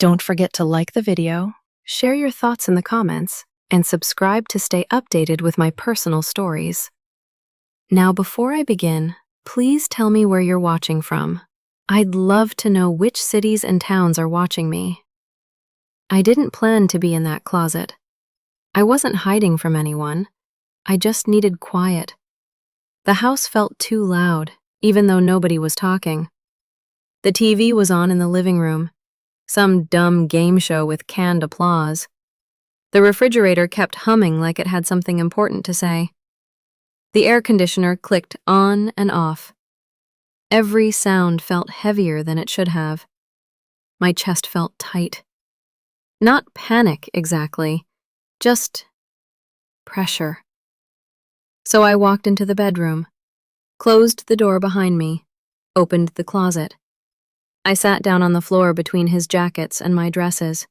Don't forget to like the video, share your thoughts in the comments, and subscribe to stay updated with my personal stories. Now, before I begin, please tell me where you're watching from. I'd love to know which cities and towns are watching me. I didn't plan to be in that closet. I wasn't hiding from anyone. I just needed quiet. The house felt too loud, even though nobody was talking. The TV was on in the living room, some dumb game show with canned applause. The refrigerator kept humming like it had something important to say. The air conditioner clicked on and off. Every sound felt heavier than it should have. My chest felt tight. Not panic exactly, just pressure. So I walked into the bedroom, closed the door behind me, opened the closet. I sat down on the floor between his jackets and my dresses,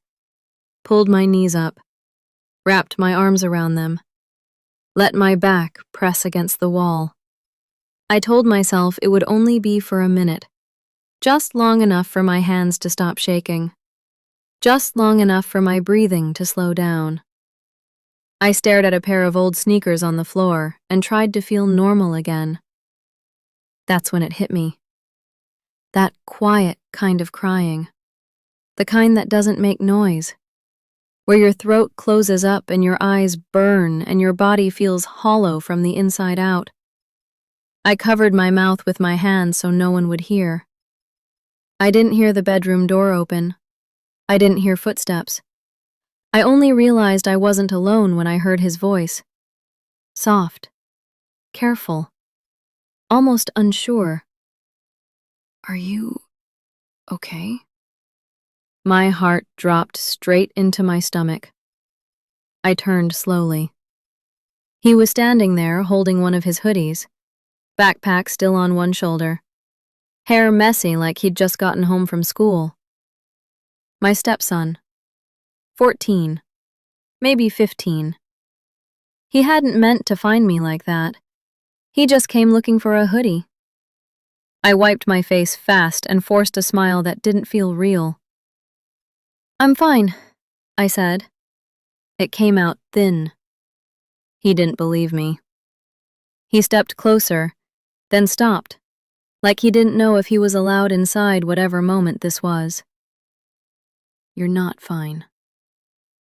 pulled my knees up, wrapped my arms around them, let my back press against the wall. I told myself it would only be for a minute, just long enough for my hands to stop shaking, just long enough for my breathing to slow down. I stared at a pair of old sneakers on the floor and tried to feel normal again. That's when it hit me. That quiet kind of crying. The kind that doesn't make noise. Where your throat closes up and your eyes burn and your body feels hollow from the inside out. I covered my mouth with my hands so no one would hear. I didn't hear the bedroom door open. I didn't hear footsteps. I only realized I wasn't alone when I heard his voice. Soft, careful, almost unsure. Are you okay? My heart dropped straight into my stomach. I turned slowly. He was standing there holding one of his hoodies, backpack still on one shoulder, hair messy like he'd just gotten home from school. My stepson, 14, maybe 15. He hadn't meant to find me like that. He just came looking for a hoodie. I wiped my face fast and forced a smile that didn't feel real. "I'm fine," I said. It came out thin. He didn't believe me. He stepped closer, then stopped, like he didn't know if he was allowed inside whatever moment this was. "You're not fine,"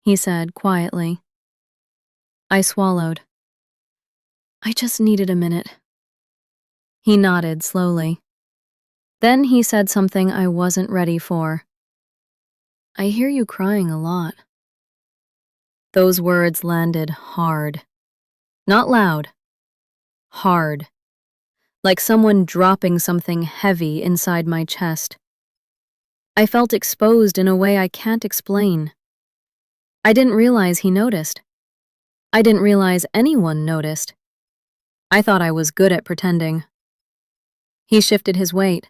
he said quietly. I swallowed. "I just needed a minute." He nodded slowly. Then he said something I wasn't ready for. "I hear you crying a lot." Those words landed hard. Not loud. Hard. Like someone dropping something heavy inside my chest. I felt exposed in a way I can't explain. I didn't realize he noticed. I didn't realize anyone noticed. I thought I was good at pretending. He shifted his weight.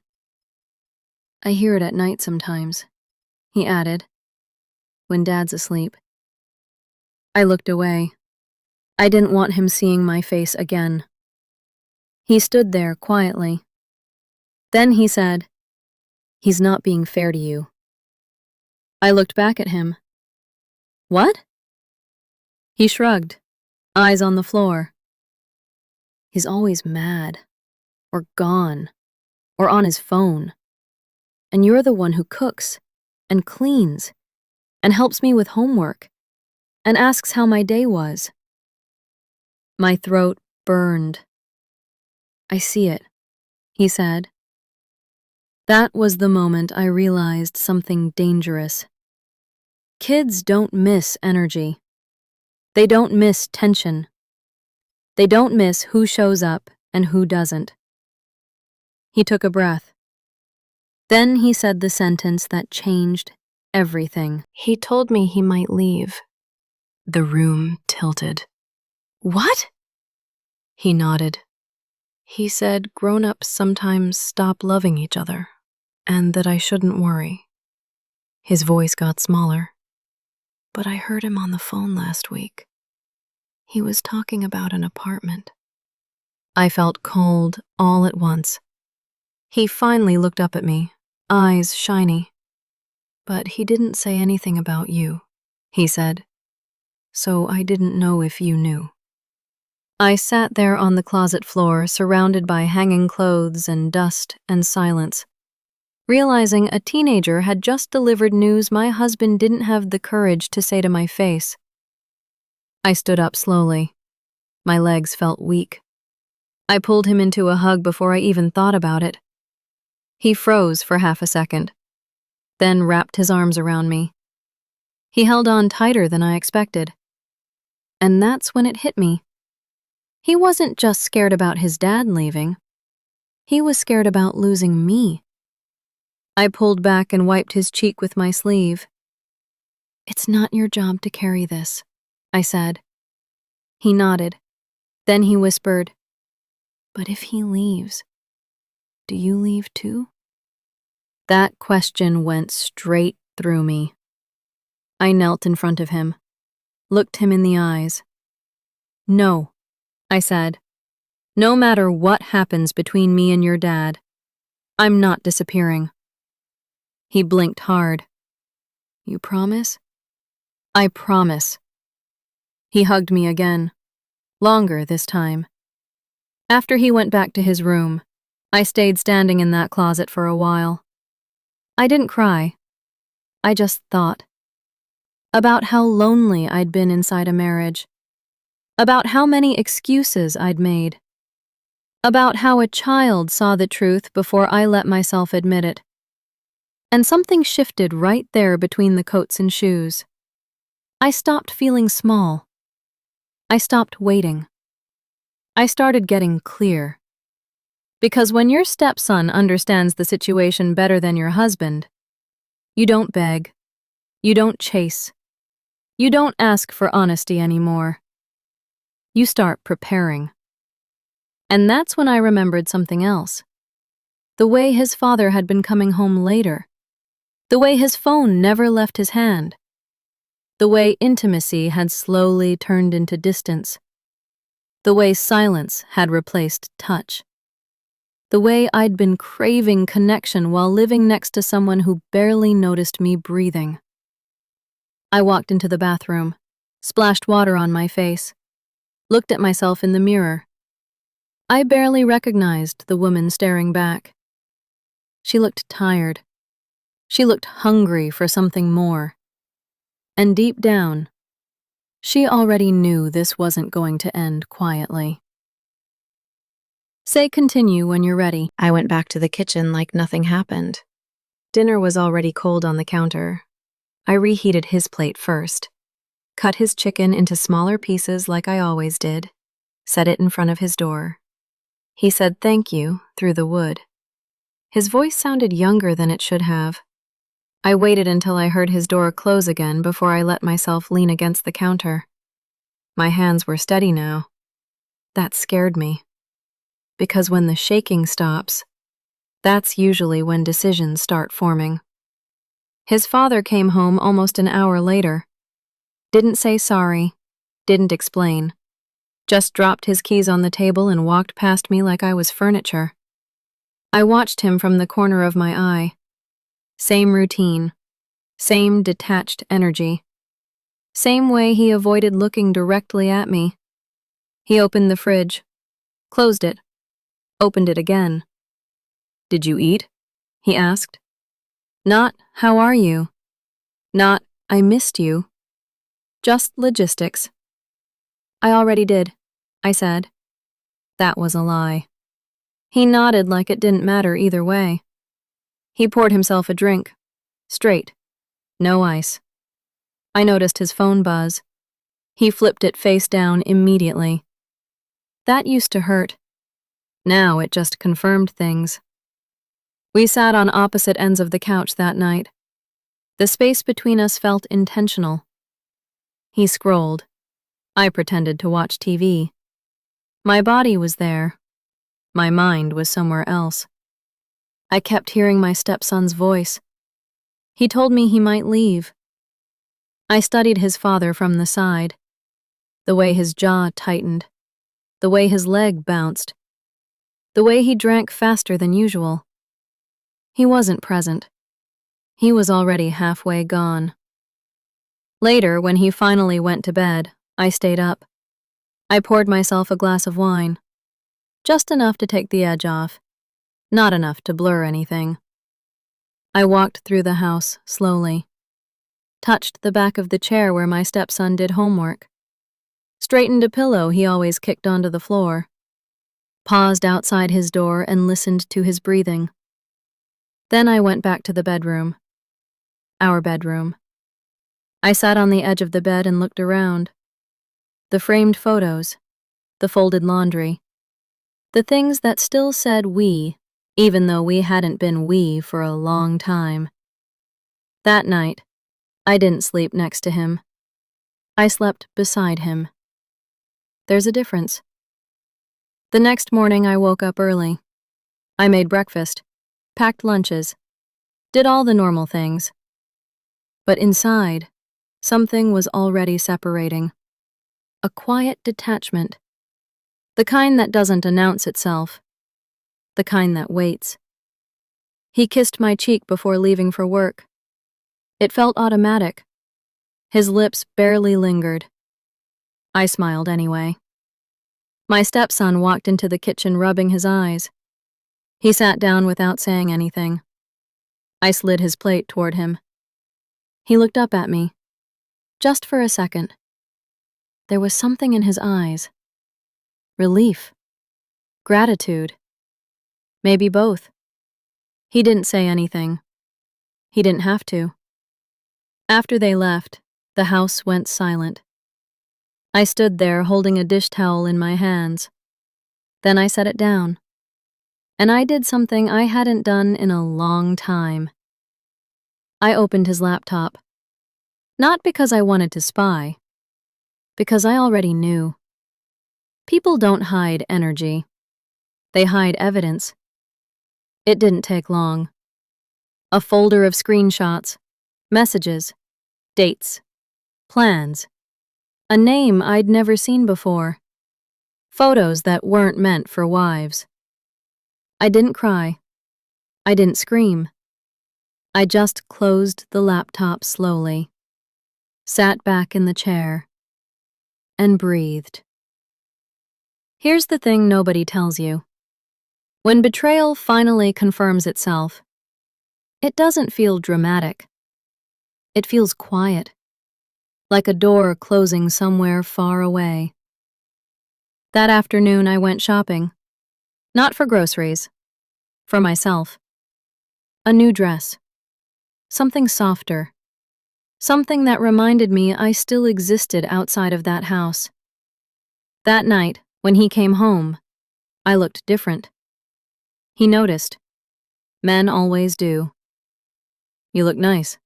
"I hear it at night sometimes," he added, "when Dad's asleep." I looked away. I didn't want him seeing my face again. He stood there quietly. Then he said, "He's not being fair to you." I looked back at him. "What?" He shrugged, eyes on the floor. "He's always mad, or gone, or on his phone. And you're the one who cooks, and cleans, and helps me with homework, and asks how my day was." My throat burned. "I see it," he said. That was the moment I realized something dangerous. Kids don't miss energy. They don't miss tension. They don't miss who shows up and who doesn't. He took a breath. Then he said the sentence that changed everything. "He told me he might leave." The room tilted. "What?" He nodded. "He said grown-ups sometimes stop loving each other, and that I shouldn't worry." His voice got smaller. "But I heard him on the phone last week. He was talking about an apartment." I felt cold all at once. He finally looked up at me, eyes shiny. But he didn't say anything about you, he said. So I didn't know if you knew. I sat there on the closet floor, surrounded by hanging clothes and dust and silence, realizing a teenager had just delivered news my husband didn't have the courage to say to my face. I stood up slowly. My legs felt weak. I pulled him into a hug before I even thought about it. He froze for half a second, then wrapped his arms around me. He held on tighter than I expected. And that's when it hit me. He wasn't just scared about his dad leaving. He was scared about losing me. I pulled back and wiped his cheek with my sleeve. "It's not your job to carry this," I said. He nodded. Then he whispered, "But if he leaves, do you leave too?" That question went straight through me. I knelt in front of him, looked him in the eyes. "No," I said. "No matter what happens between me and your dad, I'm not disappearing." He blinked hard. "You promise?" "I promise." He hugged me again, longer this time. After he went back to his room, I stayed standing in that closet for a while. I didn't cry. I just thought. About how lonely I'd been inside a marriage. About how many excuses I'd made. About how a child saw the truth before I let myself admit it. And something shifted right there between the coats and shoes. I stopped feeling small. I stopped waiting. I started getting clear. Because when your stepson understands the situation better than your husband, you don't beg. You don't chase. You don't ask for honesty anymore. You start preparing. And that's when I remembered something else. The way his father had been coming home later. The way his phone never left his hand. The way intimacy had slowly turned into distance. The way silence had replaced touch. The way I'd been craving connection while living next to someone who barely noticed me breathing. I walked into the bathroom, splashed water on my face, looked at myself in the mirror. I barely recognized the woman staring back. She looked tired. She looked hungry for something more. And deep down, she already knew this wasn't going to end quietly. Say continue when you're ready. I went back to the kitchen like nothing happened. Dinner was already cold on the counter. I reheated his plate first, cut his chicken into smaller pieces like I always did, set it in front of his door. He said thank you through the wood. His voice sounded younger than it should have. I waited until I heard his door close again before I let myself lean against the counter. My hands were steady now. That scared me. Because when the shaking stops, that's usually when decisions start forming. His father came home almost an hour later. Didn't say sorry, didn't explain. Just dropped his keys on the table and walked past me like I was furniture. I watched him from the corner of my eye. Same routine, same detached energy, same way he avoided looking directly at me. He opened the fridge, closed it, opened it again. "Did you eat?" he asked. Not, "How are you?" Not, "I missed you." Just logistics. "I already did," I said. That was a lie. He nodded like it didn't matter either way. He poured himself a drink. Straight. No ice. I noticed his phone buzz. He flipped it face down immediately. That used to hurt. Now it just confirmed things. We sat on opposite ends of the couch that night. The space between us felt intentional. He scrolled. I pretended to watch TV. My body was there. My mind was somewhere else. I kept hearing my stepson's voice. He told me he might leave. I studied his father from the side. The way his jaw tightened. The way his leg bounced. The way he drank faster than usual. He wasn't present. He was already halfway gone. Later, when he finally went to bed, I stayed up. I poured myself a glass of wine. Just enough to take the edge off, not enough to blur anything. I walked through the house slowly, touched the back of the chair where my stepson did homework, straightened a pillow he always kicked onto the floor, paused outside his door and listened to his breathing. Then I went back to the bedroom, our bedroom. I sat on the edge of the bed and looked around. The framed photos, the folded laundry, the things that still said we, even though we hadn't been we for a long time. That night, I didn't sleep next to him. I slept beside him. There's a difference. The next morning I woke up early. I made breakfast, packed lunches, did all the normal things. But inside, something was already separating. A quiet detachment. The kind that doesn't announce itself. The kind that waits. He kissed my cheek before leaving for work. It felt automatic. His lips barely lingered. I smiled anyway. My stepson walked into the kitchen rubbing his eyes. He sat down without saying anything. I slid his plate toward him. He looked up at me. Just for a second. There was something in his eyes. Relief. Gratitude. Maybe both. He didn't say anything. He didn't have to. After they left, the house went silent. I stood there holding a dish towel in my hands. Then I set it down. And I did something I hadn't done in a long time. I opened his laptop. Not because I wanted to spy. Because I already knew. People don't hide energy. They hide evidence. It didn't take long. A folder of screenshots, messages, dates, plans, a name I'd never seen before, photos that weren't meant for wives. I didn't cry. I didn't scream. I just closed the laptop slowly, sat back in the chair, and breathed. Here's the thing nobody tells you. When betrayal finally confirms itself, it doesn't feel dramatic. It feels quiet, like a door closing somewhere far away. That afternoon I went shopping. Not for groceries. For myself. A new dress. Something softer. Something that reminded me I still existed outside of that house. That night, when he came home, I looked different. He noticed. Men always do. "You look nice,"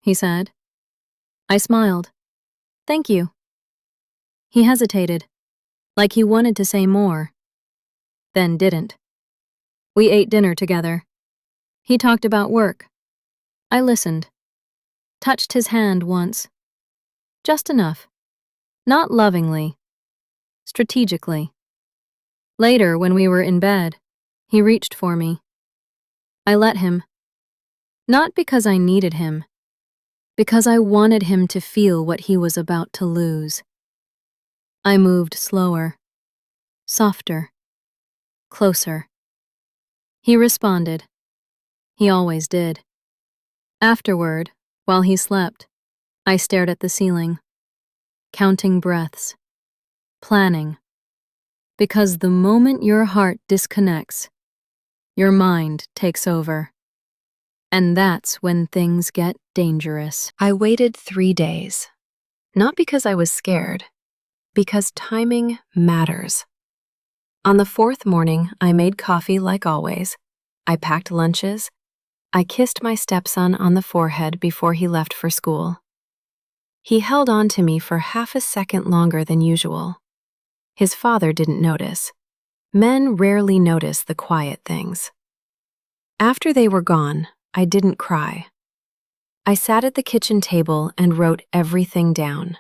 he said. I smiled. "Thank you." He hesitated, like he wanted to say more, then didn't. We ate dinner together. He talked about work. I listened. Touched his hand once. Just enough. Not lovingly. Strategically. Later, when we were in bed, he reached for me. I let him. Not because I needed him. Because I wanted him to feel what he was about to lose. I moved slower. Softer. Closer. He responded. He always did. Afterward, while he slept, I stared at the ceiling, counting breaths, planning. Because the moment your heart disconnects, your mind takes over. And that's when things get dangerous. I waited 3 days. Not because I was scared, because timing matters. On the 4th morning, I made coffee like always. I packed lunches. I kissed my stepson on the forehead before he left for school. He held on to me for half a second longer than usual. His father didn't notice. Men rarely notice the quiet things. After they were gone, I didn't cry. I sat at the kitchen table and wrote everything down.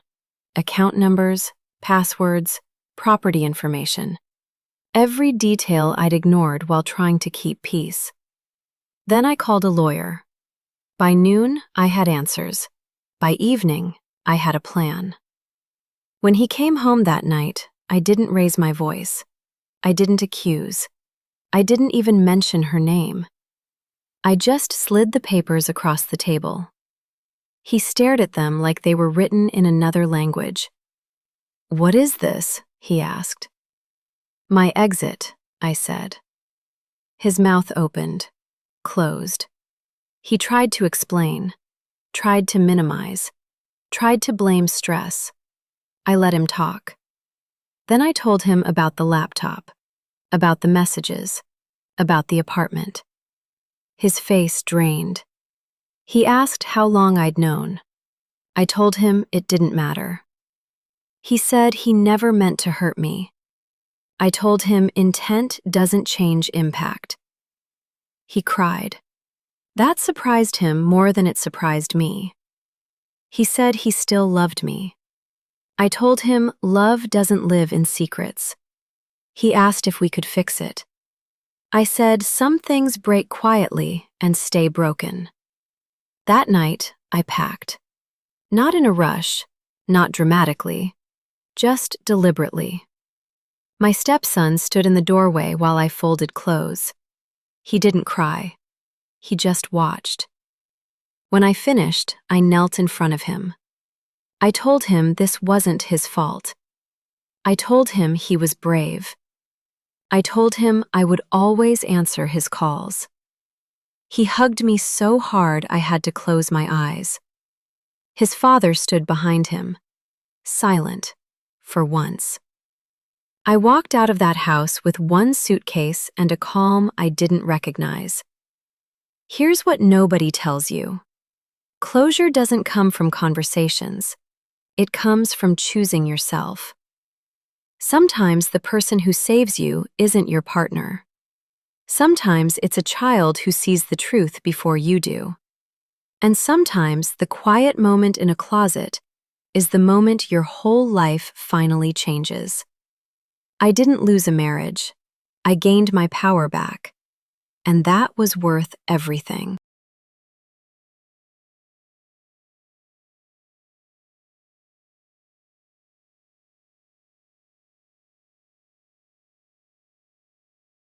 Account numbers, passwords, property information. Every detail I'd ignored while trying to keep peace. Then I called a lawyer. By noon, I had answers. By evening, I had a plan. When he came home that night, I didn't raise my voice. I didn't accuse. I didn't even mention her name. I just slid the papers across the table. He stared at them like they were written in another language. "What is this?" he asked. "My exit," I said. His mouth opened, closed. He tried to explain, tried to minimize, tried to blame stress. I let him talk. Then I told him about the laptop, about the messages, about the apartment. His face drained. He asked how long I'd known. I told him it didn't matter. He said he never meant to hurt me. I told him intent doesn't change impact. He cried. That surprised him more than it surprised me. He said he still loved me. I told him love doesn't live in secrets. He asked if we could fix it. I said some things break quietly and stay broken. That night, I packed. Not in a rush, not dramatically, just deliberately. My stepson stood in the doorway while I folded clothes. He didn't cry. He just watched. When I finished, I knelt in front of him. I told him this wasn't his fault. I told him he was brave. I told him I would always answer his calls. He hugged me so hard I had to close my eyes. His father stood behind him, silent, for once. I walked out of that house with one suitcase and a calm I didn't recognize. Here's what nobody tells you. Closure doesn't come from conversations. It comes from choosing yourself. Sometimes the person who saves you isn't your partner. Sometimes it's a child who sees the truth before you do. And sometimes the quiet moment in a closet is the moment your whole life finally changes. I didn't lose a marriage. I gained my power back. And that was worth everything.